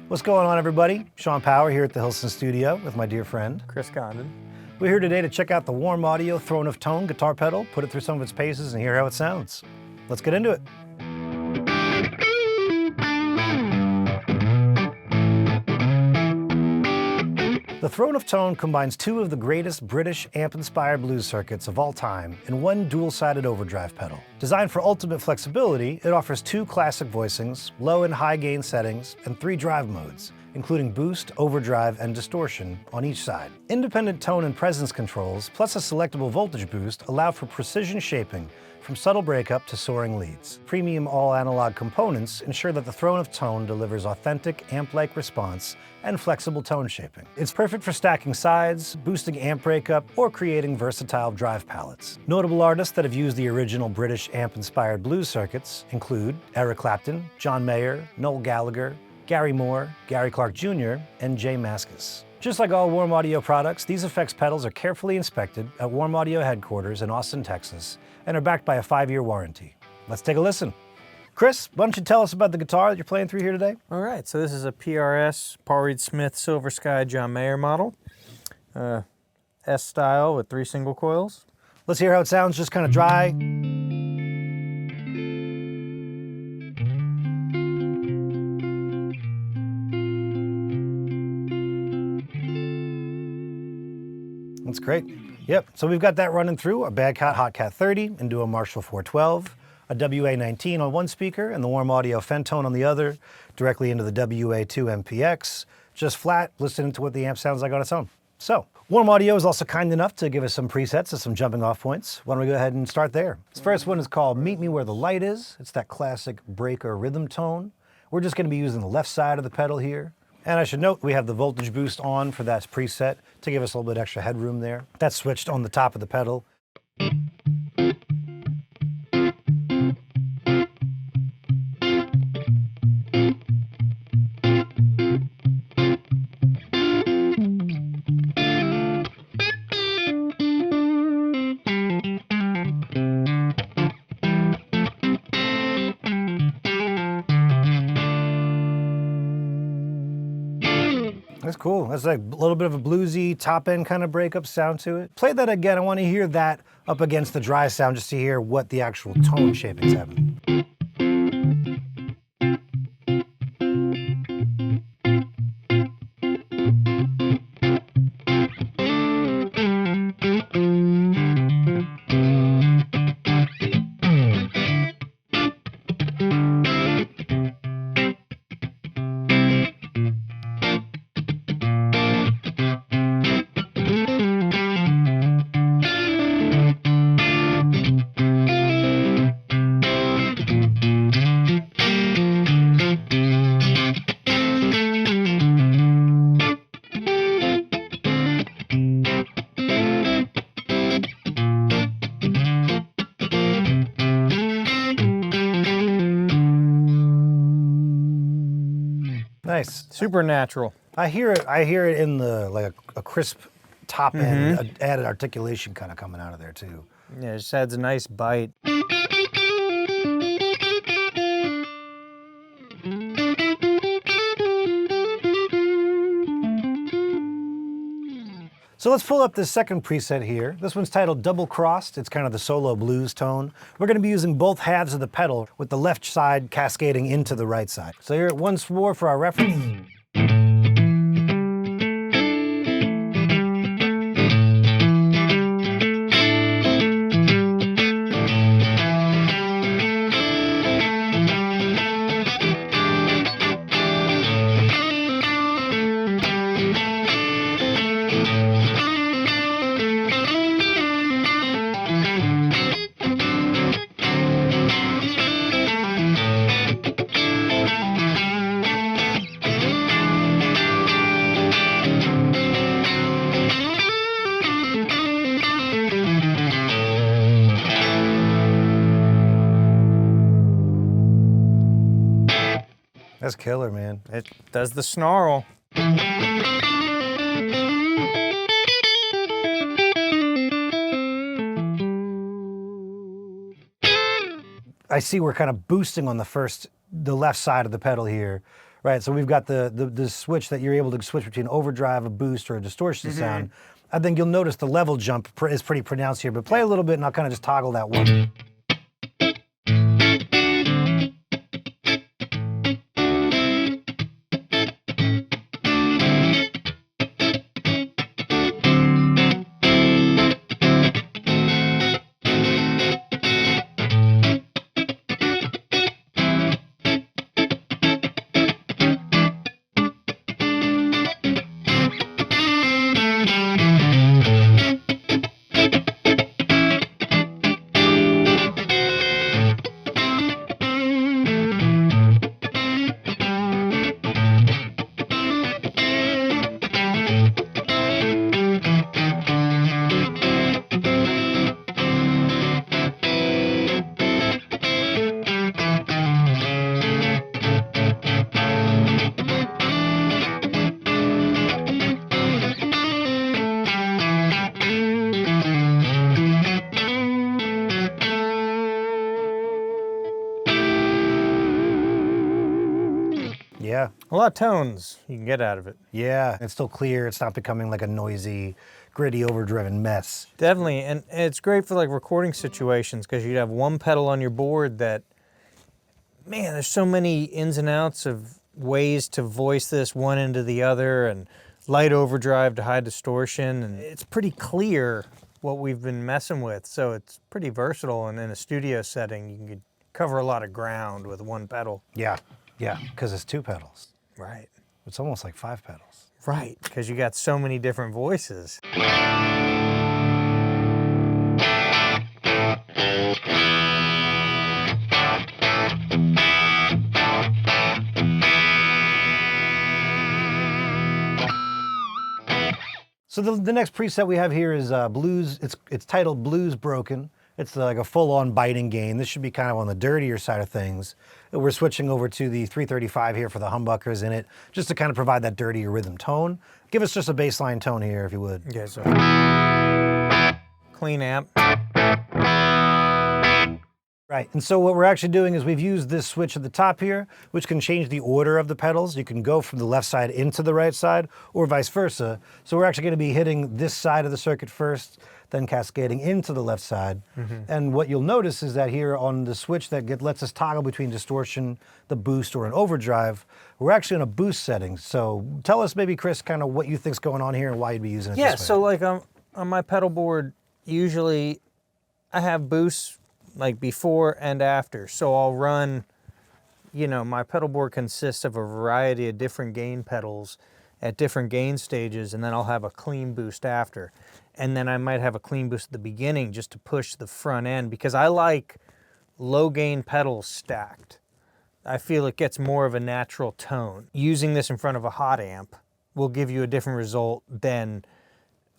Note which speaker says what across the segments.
Speaker 1: What's going on, everybody? Sean Power here at the Hilson Studio with my dear friend
Speaker 2: Chris Condon.
Speaker 1: We're here today to check out the Warm Audio Throne of Tone guitar pedal, put it through some of its paces and hear how it sounds. Let's get into it. The Throne of Tone combines two of the greatest British amp-inspired blues circuits of all time in one dual-sided overdrive pedal. Designed for ultimate flexibility, it offers two classic voicings, low and high gain settings, and three drive modes, including boost, overdrive, and distortion on each side. Independent tone and presence controls, plus a selectable voltage boost, allow for precision shaping from subtle breakup to soaring leads. Premium all-analog components ensure that the Throne of Tone delivers authentic amp-like response and flexible tone shaping. It's perfect for stacking sides, boosting amp breakup, or creating versatile drive palettes. Notable artists that have used the original British amp-inspired blues circuits include Eric Clapton, John Mayer, Noel Gallagher, Gary Moore, Gary Clark Jr., and Jay Mascis. Just like all Warm Audio products, these effects pedals are carefully inspected at Warm Audio headquarters in Austin, Texas, and are backed by a 5-year warranty. Let's take a listen. Chris, why don't you tell us about the guitar that you're playing through here today?
Speaker 2: All right, so this is a PRS Paul Reed Smith Silver Sky John Mayer model. S style with 3 single coils.
Speaker 1: Let's hear how it sounds, just kind of dry. That's great. Yep, so we've got that running through a Bad Cat Hot Cat 30 into a Marshall 412, a WA19 on one speaker and the Warm Audio Fentone on the other, directly into the WA2 MPX, just flat, listening to what the amp sounds like on its own. So, Warm Audio is also kind enough to give us some presets and some jumping off points. Why don't we go ahead and start there? This first one is called Meet Me Where the Light Is. It's that classic breaker rhythm tone. We're just going to be using the left side of the pedal here. And I should note, we have the voltage boost on for that preset to give us a little bit extra headroom there. That's switched on the top of the pedal. That's cool. That's like a little bit of a bluesy top end kind of breakup sound to it. Play that again. I want to hear that up against the dry sound just to hear what the actual tone shaping's having. Nice.
Speaker 2: Super natural.
Speaker 1: I hear it in the, like a crisp top end, added articulation kind of coming out of there too.
Speaker 2: Yeah, it just adds a nice bite.
Speaker 1: So let's pull up this second preset here. This one's titled Double Crossed. It's kind of the solo blues tone. We're going to be using both halves of the pedal with the left side cascading into the right side. So here once more for our reference. That's killer, man.
Speaker 2: It does the snarl.
Speaker 1: I see we're kind of boosting on the left side of the pedal here, Right, so we've got the switch that you're able to switch between overdrive, a boost, or a distortion sound. I think you'll notice the level jump is pretty pronounced here, but play a little bit and I'll kind of just toggle that one. Yeah.
Speaker 2: A lot of tones you can get out of it.
Speaker 1: Yeah, it's still clear. It's not becoming like a noisy, gritty, overdriven mess.
Speaker 2: Definitely, and it's great for like recording situations because you'd have one pedal on your board that, man, there's so many ins and outs of ways to voice this one into the other, and light overdrive to high distortion, and it's pretty clear what we've been messing with, so it's pretty versatile, and in a studio setting you can cover a lot of ground with one pedal.
Speaker 1: Yeah, yeah, because it's 2 pedals.
Speaker 2: Right.
Speaker 1: It's almost like 5 pedals.
Speaker 2: Right, because you got so many different voices.
Speaker 1: So the next preset we have here is blues. It's titled Blues Broken. It's like a full-on biting gain. This should be kind of on the dirtier side of things. We're switching over to the 335 here for the humbuckers in it, just to kind of provide that dirtier rhythm tone. Give us just a baseline tone here, if you would.
Speaker 2: Okay, so clean amp.
Speaker 1: Right, and so what we're actually doing is we've used this switch at the top here, which can change the order of the pedals. You can go from the left side into the right side, or vice versa. So we're actually going to be hitting this side of the circuit first, then cascading into the left side. And what you'll notice is that here on the switch that lets us toggle between distortion, the boost, or an overdrive, we're actually in a boost setting. So tell us maybe, Chris, kind of what you think's going on here and why you'd be using it
Speaker 2: Yeah,
Speaker 1: this way.
Speaker 2: so like on my pedal board, usually I have boosts like before and after. So I'll run, you know, my pedal board consists of a variety of different gain pedals at different gain stages, and then I'll have a clean boost after. And then I might have a clean boost at the beginning just to push the front end, because I like low gain pedals stacked. I feel it gets more of a natural tone. Using this in front of a hot amp will give you a different result than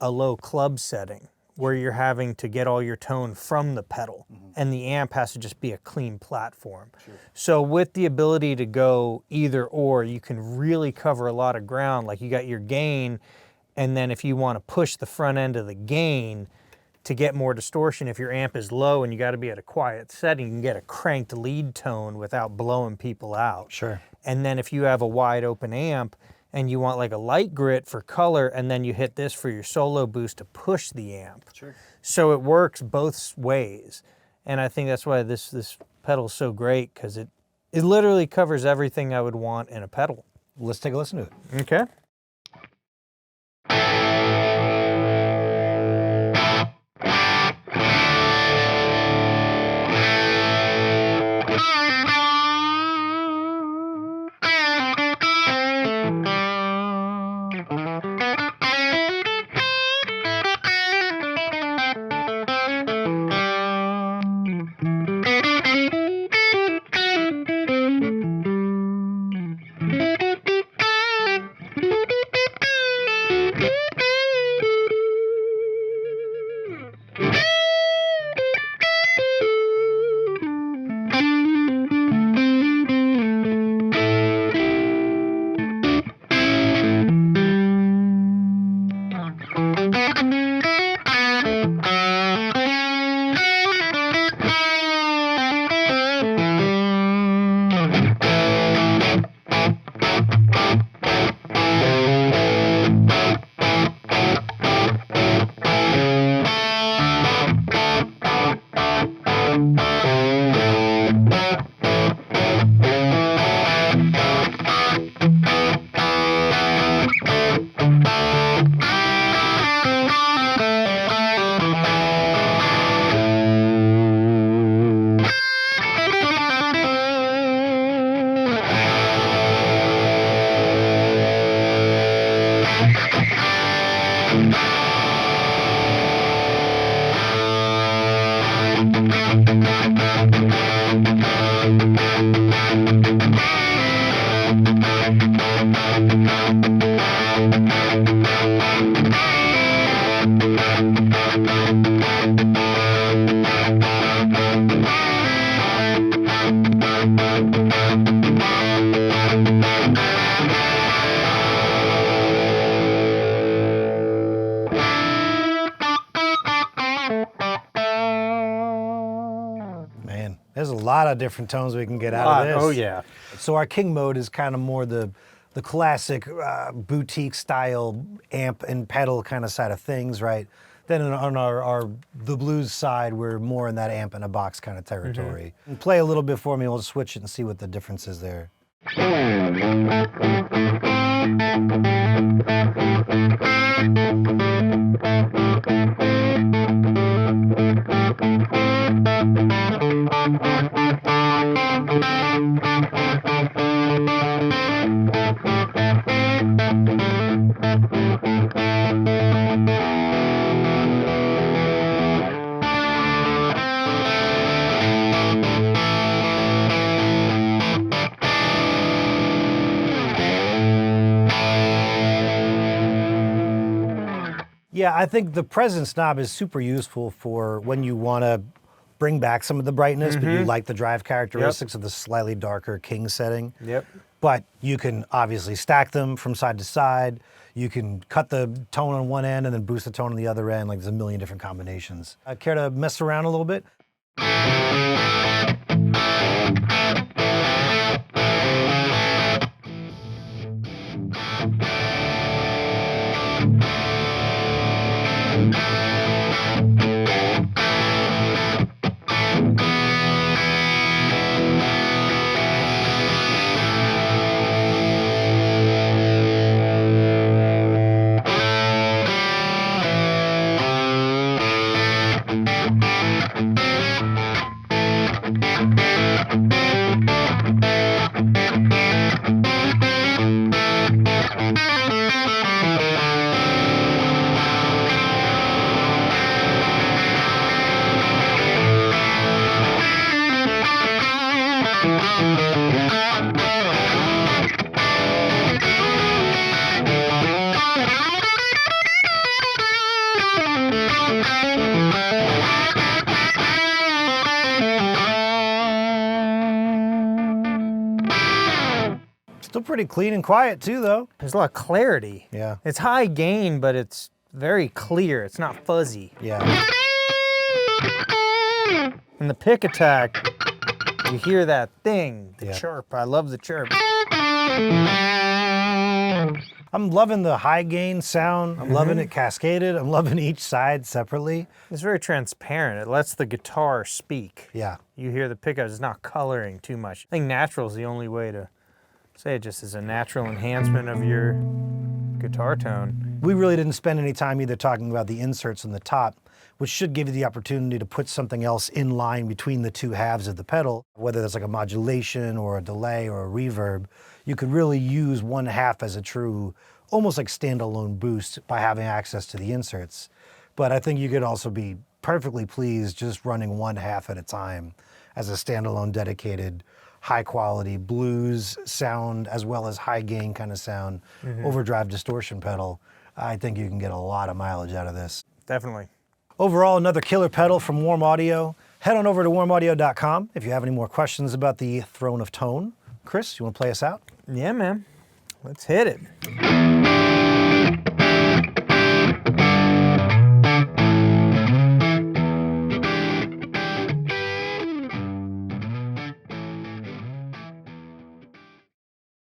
Speaker 2: a low club setting, where you're having to get all your tone from the pedal, and the amp has to just be a clean platform. So with the ability to go either or, you can really cover a lot of ground. Like you got your gain, and then if you want to push the front end of the gain to get more distortion, if your amp is low and you got to be at a quiet setting, you can get a cranked lead tone without blowing people out.
Speaker 1: Sure.
Speaker 2: And then if you have a wide open amp and you want like a light grit for color, and then you hit this for your solo boost to push the amp.
Speaker 1: Sure.
Speaker 2: So it works both ways. And I think that's why this pedal is so great, because it literally covers everything I would want in a pedal.
Speaker 1: Let's take a listen to it.
Speaker 2: Okay.
Speaker 1: lot of different tones we can get out of this.
Speaker 2: Oh yeah.
Speaker 1: So our King mode is kind of more the classic boutique style amp and pedal kind of side of things, right? Then on our the blues side, we're more in that amp in a box kind of territory. And play a little bit for me, we'll switch it and see what the difference is there. Yeah, I think the presence knob is super useful for when you want to bring back some of the brightness, but you like the drive characteristics of the slightly darker King setting.
Speaker 2: Yep.
Speaker 1: But you can obviously stack them from side to side. You can cut the tone on one end and then boost the tone on the other end. Like there's a million different combinations. Care to mess around a little bit? Still pretty clean and quiet too, though.
Speaker 2: There's a lot of clarity.
Speaker 1: Yeah.
Speaker 2: It's high gain, but it's very clear. It's not fuzzy.
Speaker 1: Yeah.
Speaker 2: And the pick attack, you hear that thing, the
Speaker 1: Yeah.
Speaker 2: chirp. I love the chirp.
Speaker 1: I'm loving the high gain sound. I'm loving it cascaded. I'm loving each side separately.
Speaker 2: It's very transparent. It lets the guitar speak.
Speaker 1: Yeah.
Speaker 2: You hear the pickup. It's not coloring too much. I think natural is the only way to say it, just as a natural enhancement of your guitar tone.
Speaker 1: We really didn't spend any time either talking about the inserts on the top, which should give you the opportunity to put something else in line between the two halves of the pedal, whether that's like a modulation or a delay or a reverb. You could really use one half as a true, almost like standalone boost by having access to the inserts. But I think you could also be perfectly pleased just running one half at a time as a standalone dedicated high quality blues sound as well as high gain kind of sound, overdrive distortion pedal. I think you can get a lot of mileage out of this.
Speaker 2: Definitely.
Speaker 1: Overall, another killer pedal from Warm Audio. Head on over to warmaudio.com if you have any more questions about the Throne of Tone. Chris, you want to play us out?
Speaker 2: Yeah, man. Let's hit it.